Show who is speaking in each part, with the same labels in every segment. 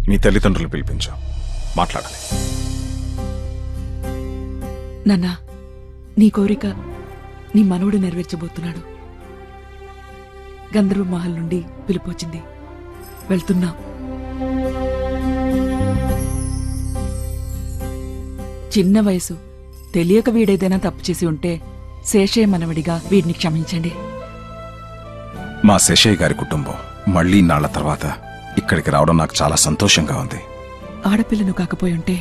Speaker 1: మీ తల్లిదండ్రులు పిలిపించు, మాట్లాడాలి.
Speaker 2: నాన్నా, నీ కోరిక నీ మనవడు నెరవేర్చబోతున్నాడు. గంధర్వ మహల్ నుండి పిలుపొచ్చింది, వెళ్తున్నా. చిన్న వయసు, తెలియక వీడేదైనా తప్పు చేసి ఉంటే శేషయ్య మనవడిగా వీడిని క్షమించండి.
Speaker 1: మా శేషయ్య గారి కుటుంబం మళ్లీ నాళ్ల తర్వాత ఇక్కడికి రావడం నాకు చాలా సంతోషంగా ఉంది.
Speaker 2: ఆడపిల్లను కాకపోయి ఉంటే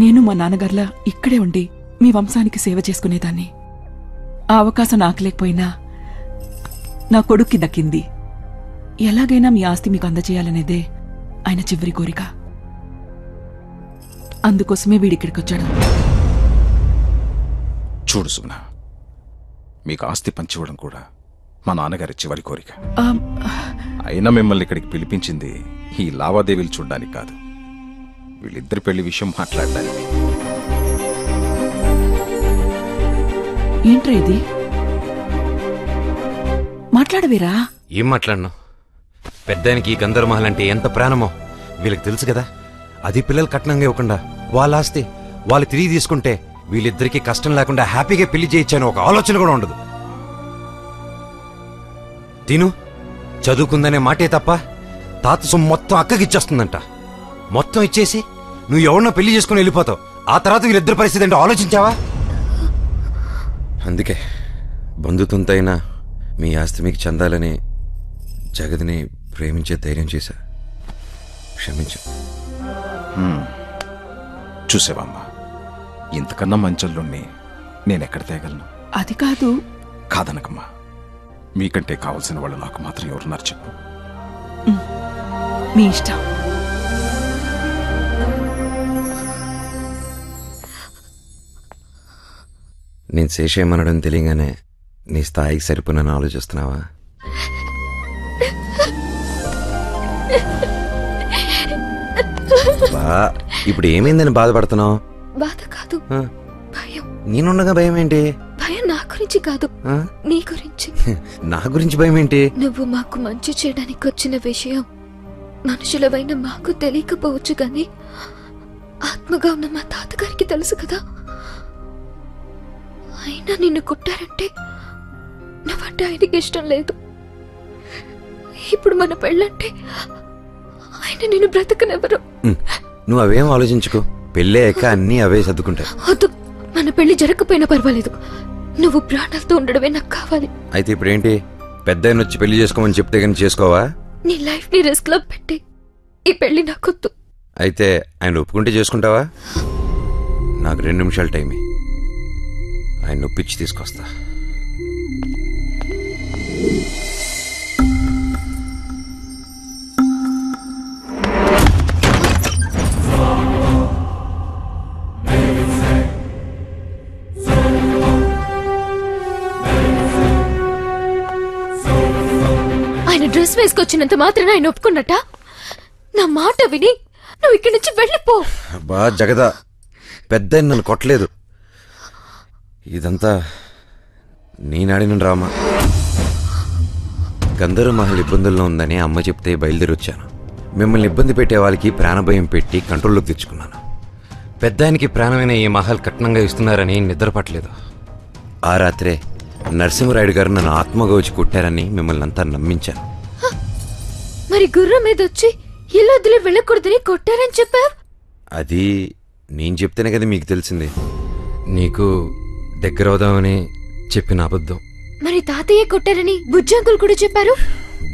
Speaker 2: నేను మా నాన్నగారిలా ఇక్కడే ఉండి మీ వంశానికి సేవ చేసుకునేదాన్ని. ఆ అవకాశం నాకు లేకపోయినా నా కొడుక్కి దక్కింది. ఎలాగైనా మీ ఆస్తి మీకు అందజేయాలనేదే ఆయన చివరి కోరిక. అందుకోసమే వీడిక్కడికొచ్చాడు.
Speaker 1: చూడు సుగుణ, మీకు ఆస్తి పంచివ్వడం కూడా మా నాన్నగారి చివరి కోరిక. అయినా మిమ్మల్ని ఇక్కడికి పిలిపించింది ఈ లావాదేవీలు చూడ్డానికి కాదు, వీళ్ళిద్దరి పెళ్లి విషయం మాట్లాడడానికి.
Speaker 2: ఏంట్రా ఇది? మాట్లాడవేరా?
Speaker 3: ఏం మాట్లాడను? పెద్దానికి ఈ గంధర్వమహల్ అంటే ఎంత ప్రాణమో వీళ్ళకి తెలుసు కదా. అది పిల్లలు కట్నంగా ఇవ్వకుండా వాళ్ళ ఆస్తి వాళ్ళు తిరిగి తీసుకుంటే వీళ్ళిద్దరికీ కష్టం లేకుండా హ్యాపీగా పెళ్లి చేయించాను ఒక ఆలోచన కూడా ఉండదు. తిను చదువుకుందనే మాటే తప్ప తాత సొమ్ము మొత్తం అక్కకిచ్చేస్తుందంట. మొత్తం ఇచ్చేసి నువ్వు ఎవరినో పెళ్లి చేసుకుని వెళ్ళిపోతావు. ఆ తర్వాత వీళ్ళిద్దరి పరిస్థితి అంటే ఆలోచించావా? అందుకే బంధుత్వంతో అయినా మీ ఆస్తి మీకు చెందాలని జగద్ని ప్రేమించే ధైర్యం చేశా. క్షమించు.
Speaker 1: చూసేవమ్మా, ఇంతకన్నా మంచల్లోని నేనెక్కడ తేగలను?
Speaker 2: అది కాదు.
Speaker 1: కాదనకమ్మా, మీకంటే కావలసిన వాళ్ళు నాకు మాత్రం ఎవరున్నారు చెప్పు.
Speaker 2: మీ ఇష్టం.
Speaker 3: నేను శేషేమనడం తెలియగానే నీ స్థాయికి సరిపోనని ఆలోచిస్తున్నావా? ఇప్పుడు ఏమైందని బాధపడుతున్నావు?
Speaker 4: బాధ కాదు, భయం.
Speaker 3: నేనుండగా భయం ఏంటి?
Speaker 4: భయం నా గురించి కాదు, నీ గురించి.
Speaker 3: నా గురించి భయం ఏంటి?
Speaker 4: నువ్వు మాకు మంచి చేయడానికి వచ్చిన విషయం మనుషులవైన మాకు తెలియకపోవచ్చు గాని ఆత్మగా ఉన్న మా తాతగారికి తెలుసు కదా. అయినా నిన్ను కొట్టారంటే నువ్వంటే ఆయనకి ఇష్టం లేదు. ఇప్పుడు మన పెళ్ళంటే ఆయన నిన్ను బ్రతకనెవరు.
Speaker 3: నువ్వు అవేం ఆలోచించుకో, పెళ్ళాక అన్నీ అవే సర్దుకుంటాయి.
Speaker 4: వద్దు, మన పెళ్లి జరగకపోయినా పర్వాలేదు, నువ్వు ప్రాణాలతో ఉండడమే నాకు కావాలి.
Speaker 3: అయితే ఇప్పుడేంటి, పెద్ద ఆయన వచ్చి పెళ్లి చేసుకోమని చెప్తే కానీ చేసుకోవా?
Speaker 4: నీ లైఫ్ ని రిస్క్ లో పెట్టి ఈ పెళ్లి నాకొద్దు.
Speaker 3: అయితే ఆయన ఒప్పుకుంటే చేసుకుంటావా? నాకు 2 నిమిషాలు టైం, ఆయన ఒప్పించి తీసుకొస్తా.
Speaker 4: ఆయన డ్రెస్ వేసుకొచ్చినంత మాత్రాన ఆయన ఒప్పుకున్నట్ట? నా మాట విని నువ్వు ఇక్కడి నుంచి వెళ్ళిపో.
Speaker 3: బా జగదా, పెద్ద నన్ను కొట్టలేదు. ఇదంతా నేనాడిన డ్రామా. గంధర్వ మహల్ ఇబ్బందుల్లో ఉందని అమ్మ చెప్తే బయలుదేరి వచ్చాను. మిమ్మల్ని ఇబ్బంది పెట్టే వాళ్ళకి ప్రాణభయం పెట్టి కంట్రోల్లోకి తెచ్చుకున్నాను. పెద్దానికి ప్రాణమైన ఈ మహల్ కట్నంగా ఇస్తున్నారని నిద్రపట్టలేదు. ఆ రాత్రే నరసింహరాయుడు గారు నన్ను ఆత్మగా వచ్చి కొట్టారని మిమ్మల్ని అంతా నమ్మించాను.
Speaker 4: మరి గుర్రం మీద వచ్చి ఇల్లు వదిలి వెళ్ళకూడదని కొట్టారని చెప్పావు.
Speaker 3: అది నేను చెప్తేనే కదా మీకు తెలిసింది. నీకు దగ్గర అవుదామని చెప్పిన అబద్ధం.
Speaker 4: మరి తాతయ్య కొట్టారని బుజ్జంకులు కూడా చెప్పారు.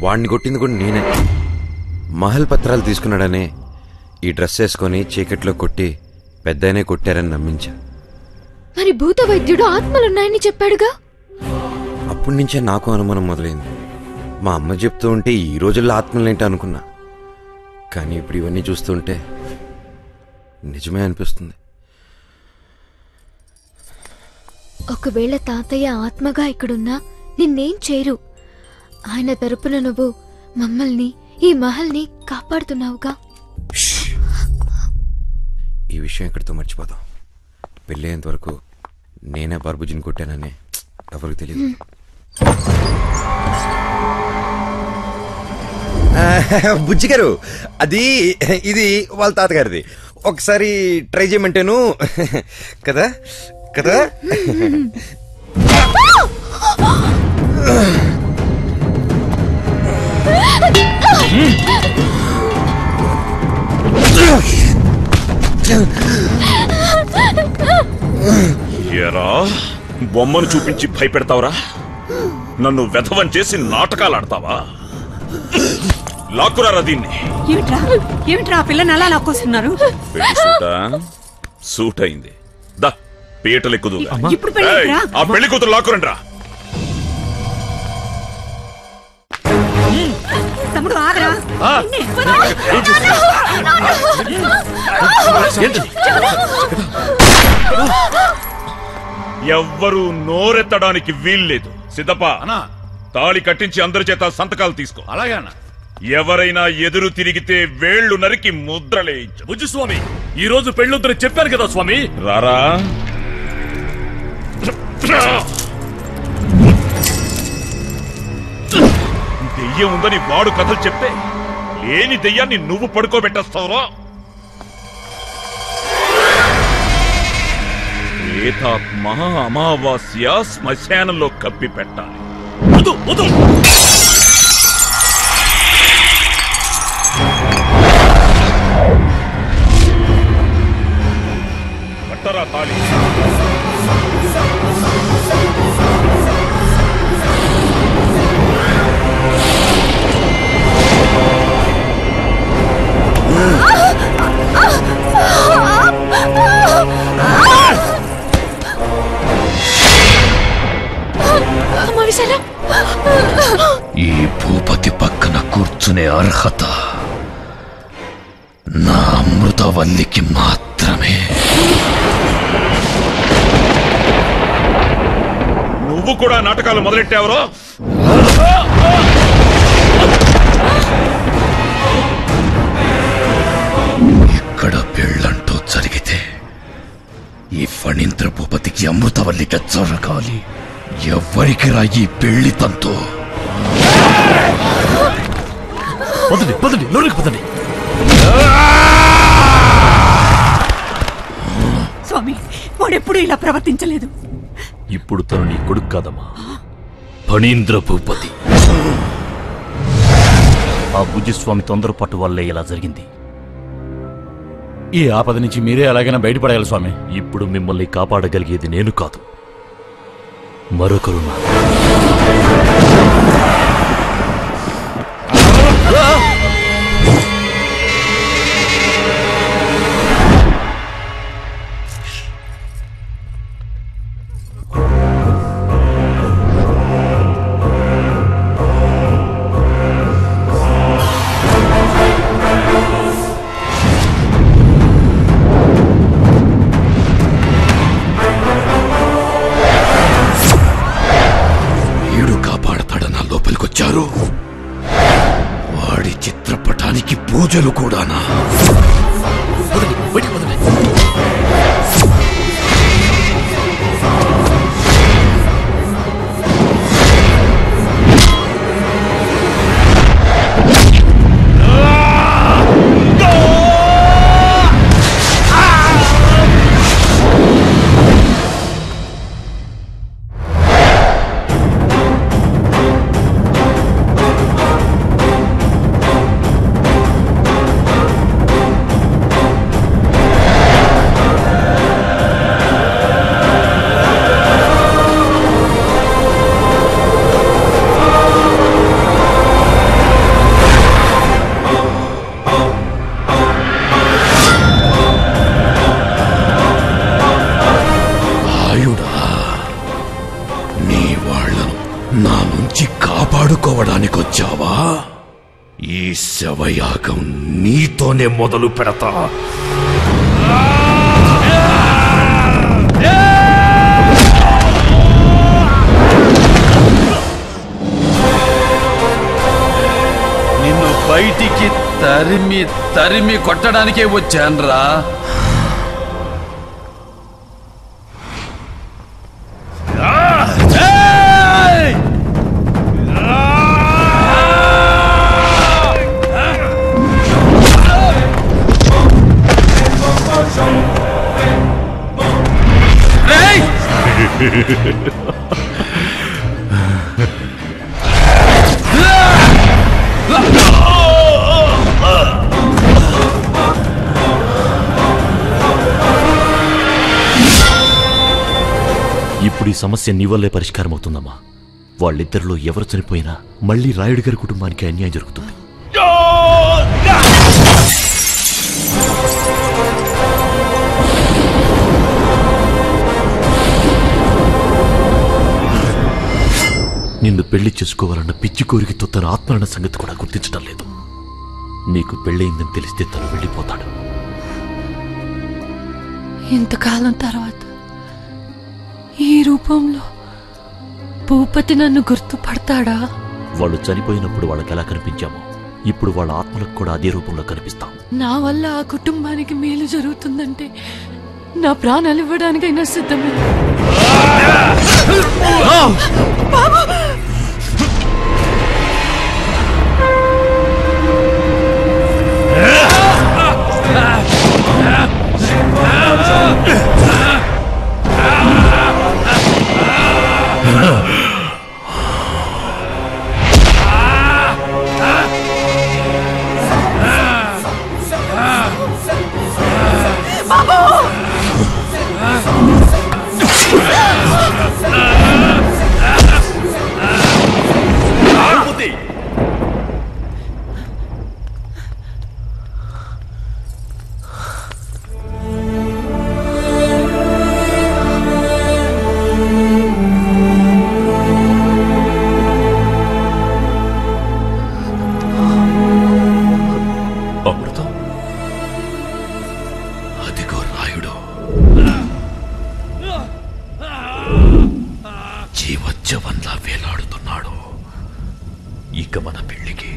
Speaker 3: వాడిని కొట్టింది కూడా నేనే. మహల్ పత్రాలు తీసుకున్నాడనే ఈ డ్రెస్ వేసుకొని చీకట్లో కొట్టి పెద్దనే కొట్టారని నమ్మించా.
Speaker 4: మరి భూత వైద్యుడు ఆత్మలున్నాయని చెప్పాడుగా.
Speaker 3: అప్పటి నుంచే నాకు అనుమానం మొదలైంది. మా అమ్మ చెప్తూ ఉంటే ఈ రోజుల్లో ఆత్మలేంటి అనుకున్నా, కానీ ఇప్పుడు ఇవన్నీ చూస్తుంటే నిజమే అనిపిస్తుంది.
Speaker 4: ఒకవేళ తాతయ్య ఆత్మగా ఇక్కడున్నా నిన్నేం చేయరు. ఆయన తరపున నువ్వు మమ్మల్ని, ఈ మహల్ని కాపాడుతున్నావుగా.
Speaker 3: ఈ విషయం ఇక్కడితో మర్చిపోదాం. పెళ్ళయ్యేంత వరకు నేనే బార్బుజిని కొట్టానని ఎవరికి తెలియదు. బుజ్జి గారు, అది ఇది వాళ్ళ తాతగారిది. ఒకసారి ట్రై చేయమంటేను కదా కదా.
Speaker 5: ఏరా, బొమ్మను చూపించి భయపెడతావురా? నన్ను వెధవం చేసి నాటకాలు ఆడతావా? లాక్కురారా దీన్ని.
Speaker 6: ఏమిట్రా పిల్లని అలా లాక్కొస్తున్నారు?
Speaker 5: సూట్ అయింది. దా పీటలు ఎక్కుదు.
Speaker 6: ఇప్పుడు
Speaker 5: ఆ పెళ్లి కూతురు లాక్కురండి రా.
Speaker 6: తమ్ముడు ఆగరా.
Speaker 5: ఎవ్వరూ నోరెత్తడానికి వీల్లేదు. సిద్ధప్ప, తాళి కట్టించి అందరి చేత సంతకాలు తీసుకో.
Speaker 7: అలాగే.
Speaker 5: ఎవరైనా ఎదురు తిరిగితే వేళ్లు నరికి ముద్రలేయించు.
Speaker 7: బుజ్జి స్వామి, ఈ రోజు పెళ్ళొద్దని చెప్పాను కదా స్వామి.
Speaker 5: రారా. దెయ్యం ఉందని వాడు కథలు చెప్తే లేని దెయ్యాన్ని నువ్వు పడుకోబెట్టేస్తావురా? ప్రేతాత్మ అమావాస్య శ్మశానంలో కప్పి పెట్టాలి. కట్టరా తాళి.
Speaker 7: ఈ భూపతి పక్కన కూర్చునే అర్హత నా అమృతవల్లికి మాత్రమే.
Speaker 5: నువ్వు కూడా నాటకాలు మొదలెట్టావరో?
Speaker 7: ఇక్కడ పెళ్ళంటూ జరిగితే ఈ ఫణీంద్ర భూపతికి అమృతవల్లికి జరగాలి. ఎవ్వరికి రా ఈ పెళ్లి తంతో? పదండి, లోనికి పదండి.
Speaker 6: స్వామి, వాడెప్పుడు ఇలా ప్రవర్తించలేదు.
Speaker 7: ఇప్పుడు తను నీ కొడుకు కాదమ్మా, ఫణీంద్ర భూపతి. ఆ బుజ్జిస్వామి తొందరపాటు వల్లే ఇలా జరిగింది.
Speaker 8: ఈ ఆపద నుంచి మీరే ఎలాగైనా బయటపడాలి స్వామి.
Speaker 7: ఇప్పుడు మిమ్మల్ని కాపాడగలిగేది నేను కాదు, మరొకరున్నారు. వాడి చిత్రపటానికి పూజలు కూడానా? నా నుంచి కాపాడుకోవడానికి వచ్చావా? ఈ శవయాగం నీతోనే మొదలు పెడతా.
Speaker 8: నిన్ను బయటికి తరిమి తరిమి కొట్టడానికే వచ్చాన్రా.
Speaker 7: ఇప్పుడు ఈ సమస్య నీ వల్లే పరిష్కారం అవుతుందమ్మా. వాళ్ళిద్దరిలో ఎవరు చనిపోయినా మళ్ళీ రాయుడు గారి కుటుంబానికి అన్యాయం జరుగుతుంది. నిన్ను పెళ్లి చేసుకోవాలన్న పిచ్చి కోరికతో తన ఆత్మరణ సంగతి కూడా గుర్తించడం లేదు. నీకు పెళ్ళయిందని తెలిస్తే తను వెళ్ళిపోతాడు.
Speaker 9: ఇంతకాలం తర్వాత ఈ రూపంలో భూపతి నన్ను గుర్తుపడతాడా?
Speaker 7: వాళ్ళు చనిపోయినప్పుడు వాళ్ళకి ఎలా కనిపించామో ఇప్పుడు వాళ్ళ ఆత్మలకు కూడా అదే రూపంలో కనిపిస్తాం.
Speaker 9: నా వల్ల ఆ కుటుంబానికి మేలు జరుగుతుందంటే నా ప్రాణాలు ఇవ్వడానికైనా సిద్ధమే.
Speaker 7: జీవోత్సవంలా వేలాడుతున్నాడు. ఇక మన పెళ్లికి